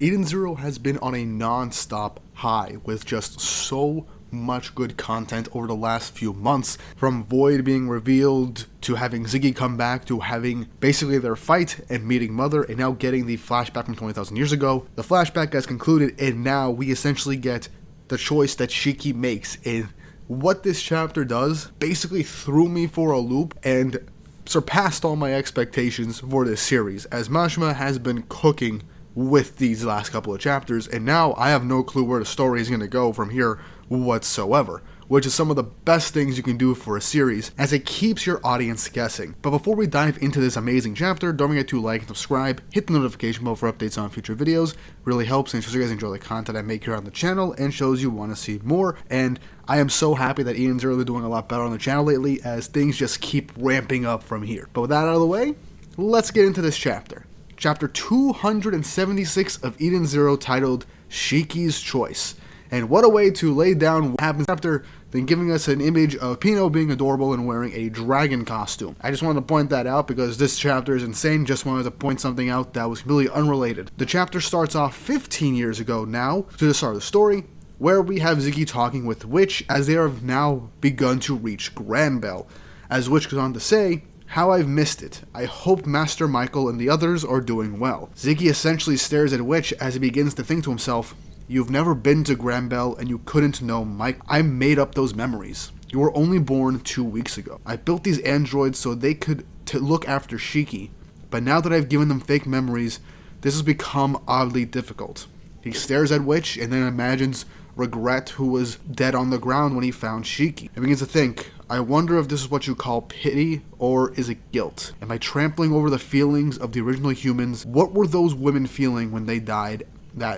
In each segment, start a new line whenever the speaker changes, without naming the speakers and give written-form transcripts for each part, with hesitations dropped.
Eden Zero has been on a non-stop high with just so much good content over the last few months, from Void being revealed to having Ziggy come back to having basically their fight and meeting Mother, and now getting the flashback from 20,000 years ago. The flashback has concluded, and now we essentially get the choice that Shiki makes. And what this chapter does basically threw me for a loop and surpassed all my expectations for this series, as Mashima has been cooking with these last couple of chapters, and now I have no clue where the story is going to go from here whatsoever, which is some of the best things you can do for a series, as it keeps your audience guessing. But before we dive into this amazing chapter, don't forget to like and subscribe, hit the notification bell for updates on future videos. Really helps and shows you guys enjoy the content I make here on the channel and shows you want to see more. And I am so happy that Eden's really doing a lot better on the channel lately, as things just keep ramping up from here. But with that out of the way, let's get into this chapter. Chapter 276 of Eden Zero, titled Shiki's Choice. And what a way to lay down what happens after than giving us an image of Pino being adorable and wearing a dragon costume. I just wanted to point that out because this chapter is insane. Just wanted to point something out that was completely unrelated. The chapter starts off 15 years ago now, to the start of the story, where we have Ziggy talking with Witch as they have now begun to reach Granbell. As Witch goes on to say, "How I've missed it. I hope Master Michael and the others are doing well." Ziggy essentially stares at Witch as he begins to think to himself, "You've never been to Granbell and you couldn't know Mike. I made up those memories. You were only born 2 weeks ago. I built these androids so they could look after Shiki, but now that I've given them fake memories, this has become oddly difficult." He stares at Witch and then imagines Regret, who was dead on the ground when he found Shiki, and begins to think, "I wonder if this is what you call pity, or is it guilt? Am I trampling over the feelings of the original humans? What were those women feeling when they died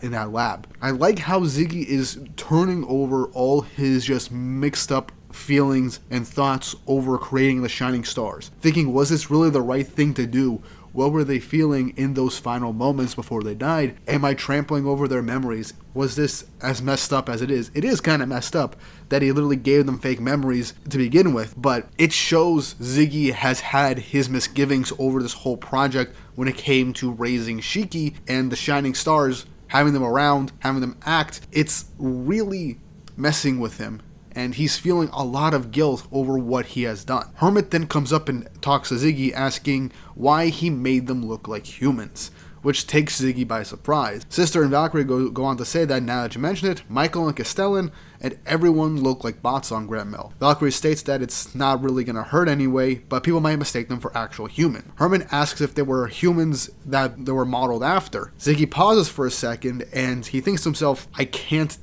in that lab?" I like how Ziggy is turning over all his just mixed up feelings and thoughts over creating the Shining Stars, thinking, was this really the right thing to do? What were they feeling in those final moments before they died? Am I trampling over their memories? Was this as messed up as it is? It is kind of messed up that he literally gave them fake memories to begin with, but it shows Ziggy has had his misgivings over this whole project when it came to raising Shiki and the Shining Stars, having them around, having them act. It's really messing with him, and he's feeling a lot of guilt over what he has done. Hermit then comes up and talks to Ziggy, asking why he made them look like humans, which takes Ziggy by surprise. Sister and Valkyrie go on to say that now that you mention it, Michael and Castellan and everyone look like bots on Granbell. Valkyrie states that it's not really going to hurt anyway, but people might mistake them for actual human. Herman asks if they were humans that they were modeled after. Ziggy pauses for a second and he thinks to himself, I can't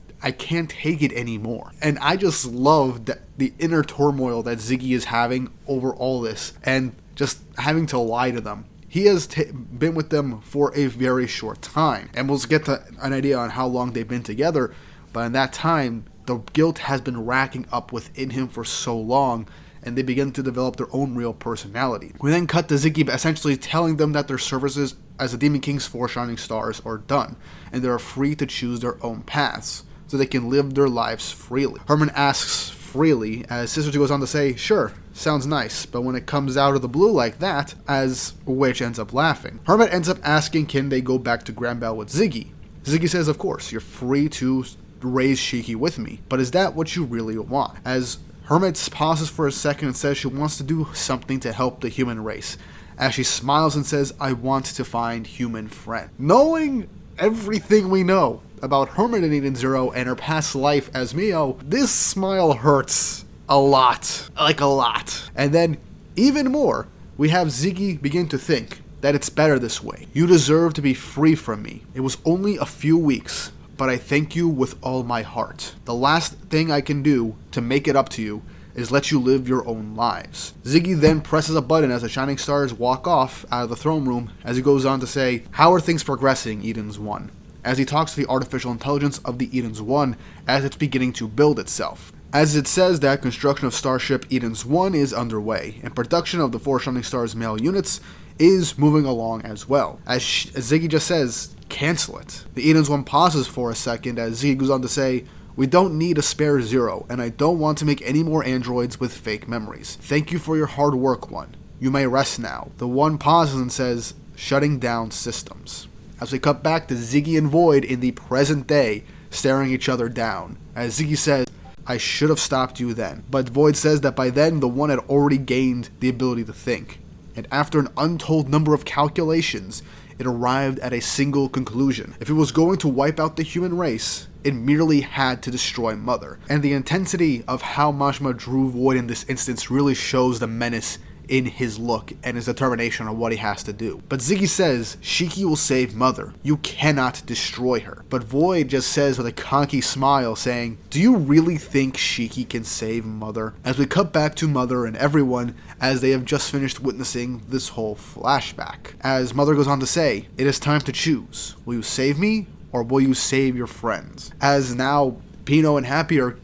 take it anymore. And I just love the inner turmoil that Ziggy is having over all this and just having to lie to them. He has been with them for a very short time, and we'll get to an idea on how long they've been together, but in that time, the guilt has been racking up within him for so long, and they begin to develop their own real personality. We then cut to Ziggy essentially telling them that their services as the Demon King's 4 Shining Stars are done, and they are free to choose their own paths, so they can live their lives freely. Herman asks freely, as Sister goes on to say, sure, sounds nice, but when it comes out of the blue like that, as Witch ends up laughing. Hermit ends up asking can they go back to Granbell with Ziggy. Ziggy says, of course, you're free to raise Shiki with me, but is that what you really want? As Hermit pauses for a second and says she wants to do something to help the human race, as she smiles and says, I want to find human friend. Knowing everything we know about Hermit in Eden Zero and her past life as Mio, this smile hurts a lot. Like a lot. And then, even more, we have Ziggy begin to think that it's better this way. You deserve to be free from me. It was only a few weeks, but I thank you with all my heart. The last thing I can do to make it up to you is let you live your own lives. Ziggy then presses a button as the Shining Stars walk off out of the throne room, as he goes on to say, how are things progressing, Eden's One? As he talks to the artificial intelligence of the Eden's One as it's beginning to build itself. As it says that construction of Starship Eden's One is underway, and production of the 4 Shining Stars male units is moving along as well. As Ziggy just says, cancel it. The Eden's One pauses for a second as Ziggy goes on to say, we don't need a spare zero, and I don't want to make any more androids with fake memories. Thank you for your hard work, One. You may rest now. The One pauses and says, shutting down systems. as we cut back to Ziggy and Void in the present day, staring each other down. As Ziggy says, I should have stopped you then. But Void says that by then the one had already gained the ability to think. And after an untold number of calculations, it arrived at a single conclusion. If it was going to wipe out the human race, it merely had to destroy Mother. And the intensity of how Mashima drew Void in this instance really shows the menace in his look and his determination on what he has to do. But Ziggy says, Shiki will save Mother. You cannot destroy her. But Void just says with a cocky smile saying, do you really think Shiki can save Mother? As we cut back to Mother and everyone as they have just finished witnessing this whole flashback. As Mother goes on to say, it is time to choose. Will you save me or will you save your friends? As now Pino and Happy are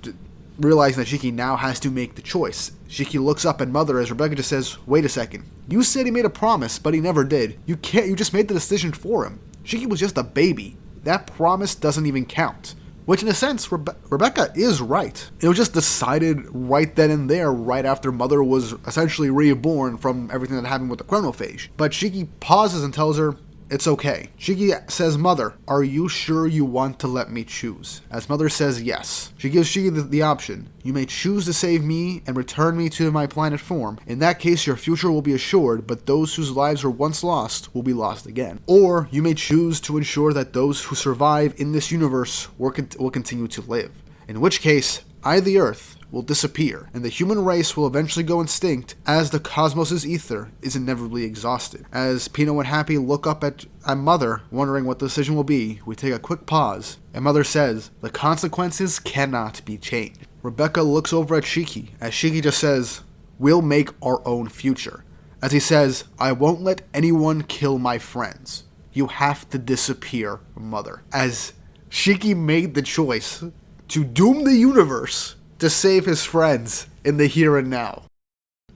realizing that Shiki now has to make the choice. Shiki looks up at Mother as Rebecca just says, wait a second. You said he made a promise, but he never did. You just made the decision for him. Shiki was just a baby. That promise doesn't even count. Which in a sense, Rebecca is right. It was just decided right then and there, right after Mother was essentially reborn from everything that happened with the chronophage. But Shiki pauses and tells her, it's okay. Shiki says, Mother, are you sure you want to let me choose? As Mother says yes. She gives Shiki the option. You may choose to save me and return me to my planet form. In that case, your future will be assured, but those whose lives were once lost will be lost again. Or you may choose to ensure that those who survive in this universe will continue to live. In which case, I, the Earth, will disappear, and the human race will eventually go extinct as the cosmos' ether is inevitably exhausted. As Pino and Happy look up at Mother, wondering what the decision will be, we take a quick pause, and Mother says, the consequences cannot be changed. Rebecca looks over at Shiki, as Shiki just says, we'll make our own future. As he says, I won't let anyone kill my friends. You have to disappear, Mother. As Shiki made the choice to doom the universe to save his friends in the here and now.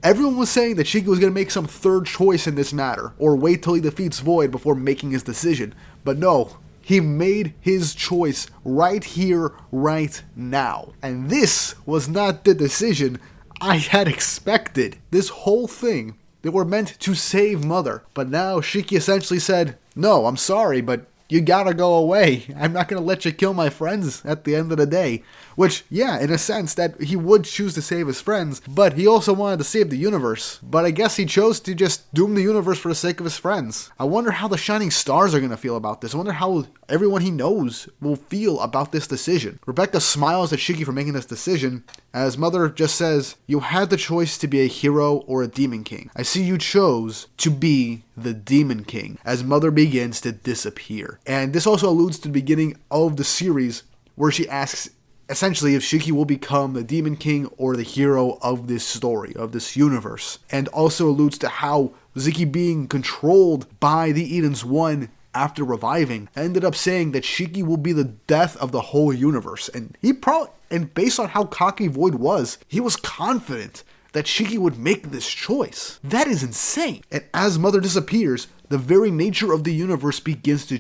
Everyone was saying that Shiki was going to make some third choice in this matter, or wait till he defeats Void before making his decision. But no, he made his choice right here, right now. And this was not the decision I had expected. This whole thing, they were meant to save Mother. But now Shiki essentially said, no, I'm sorry, but you gotta go away. I'm not gonna let you kill my friends at the end of the day. Which, yeah, in a sense that he would choose to save his friends, but he also wanted to save the universe. But I guess he chose to just doom the universe for the sake of his friends. I wonder how the Shining Stars are gonna feel about this. I wonder how everyone he knows will feel about this decision. Rebecca smiles at Shiki for making this decision, as Mother just says, you had the choice to be a hero or a demon king. I see you chose to be the Demon King, as Mother begins to disappear. And this also alludes to the beginning of the series, where she asks essentially if Shiki will become the Demon King or the hero of this story, of this universe. And also alludes to how Ziggy being controlled by the Edens One after reviving ended up saying that Shiki will be the death of the whole universe. And based on how cocky Void was, he was confident that Shiki would make this choice. That is insane. And as Mother disappears, the very nature of the universe begins to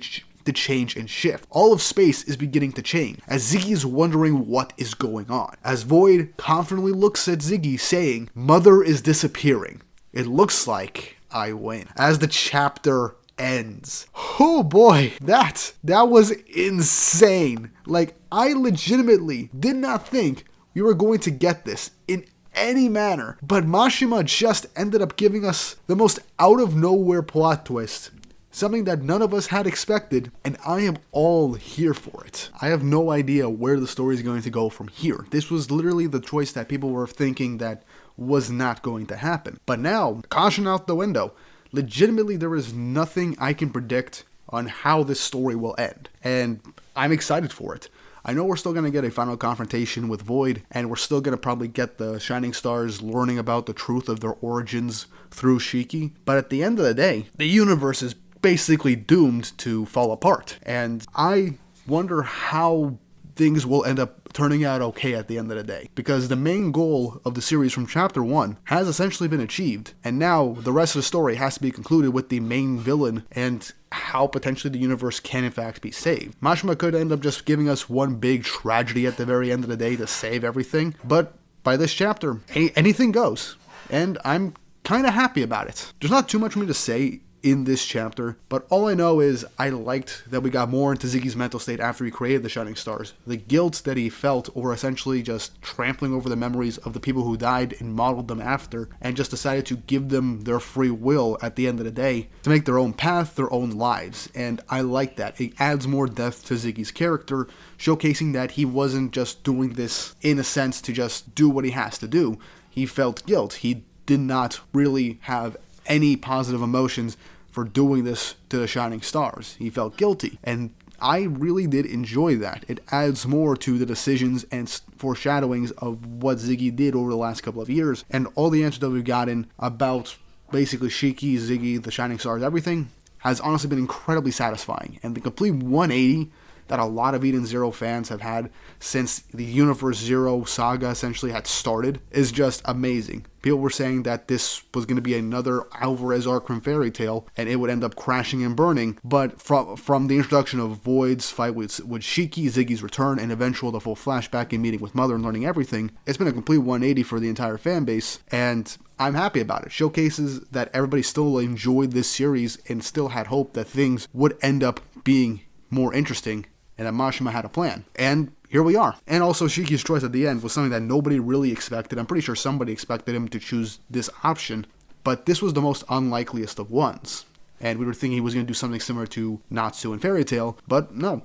change and shift. All of space is beginning to change, as Ziggy is wondering what is going on. As Void confidently looks at Ziggy, saying, Mother is disappearing. It looks like I win. As the chapter ends. Oh boy, that was insane. Like, I legitimately did not think we were going to get this in any manner, but Mashima just ended up giving us the most out of nowhere plot twist, something that none of us had expected, and I am all here for it. I have no idea where the story is going to go from here. This was literally the choice that people were thinking that was not going to happen. But now, caution out the window. Legitimately, there is nothing I can predict on how this story will end, and I'm excited for it. I know we're still going to get a final confrontation with Void, and we're still going to probably get the Shining Stars learning about the truth of their origins through Shiki, but at the end of the day, the universe is basically doomed to fall apart, and I wonder how things will end up turning out okay at the end of the day, because the main goal of the series from chapter 1 has essentially been achieved, and now the rest of the story has to be concluded with the main villain and how potentially the universe can in fact be saved. Mashima could end up just giving us one big tragedy at the very end of the day to save everything, but by this chapter, anything goes, and I'm kind of happy about it. There's not too much for me to say in this chapter, but all I know is I liked that we got more into Ziggy's mental state after he created the Shining Stars. The guilt that he felt over essentially just trampling over the memories of the people who died and modeled them after, and just decided to give them their free will at the end of the day to make their own path, their own lives. And I like that. It adds more depth to Ziggy's character, showcasing that he wasn't just doing this in a sense to just do what he has to do. He felt guilt. He did not really have any positive emotions for doing this to the Shining Stars. He felt guilty, and I really did enjoy that. It adds more to the decisions and foreshadowings of what Ziggy did over the last couple of years, and all the answers that we've gotten about basically Shiki, Ziggy, the Shining Stars, everything has honestly been incredibly satisfying. And the complete 180 that a lot of Eden Zero fans have had since the Universe Zero saga essentially had started is just amazing. People were saying that this was going to be another Alvarez Arkham fairy tale and it would end up crashing and burning, but from the introduction of Void's fight with Shiki, Ziggy's return, and eventual the full flashback and meeting with Mother and learning everything, it's been a complete 180 for the entire fan base, and I'm happy about it. Showcases that everybody still enjoyed this series and still had hope that things would end up being more interesting and that Mashima had a plan. And here we are. And also Shiki's choice at the end was something that nobody really expected. I'm pretty sure somebody expected him to choose this option, but this was the most unlikeliest of ones. And we were thinking he was going to do something similar to Natsu and Fairy Tail, but no.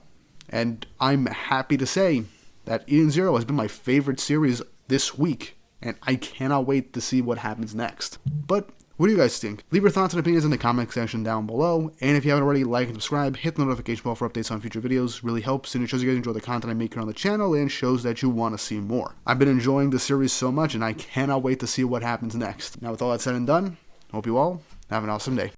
And I'm happy to say that Eden Zero has been my favorite series this week, and I cannot wait to see what happens next. But what do you guys think? Leave your thoughts and opinions in the comment section down below, and if you haven't already, like and subscribe, hit the notification bell for updates on future videos. Really helps, and it shows you guys enjoy the content I make here on the channel, and shows that you want to see more. I've been enjoying the series so much, and I cannot wait to see what happens next. Now with all that said and done, hope you all have an awesome day.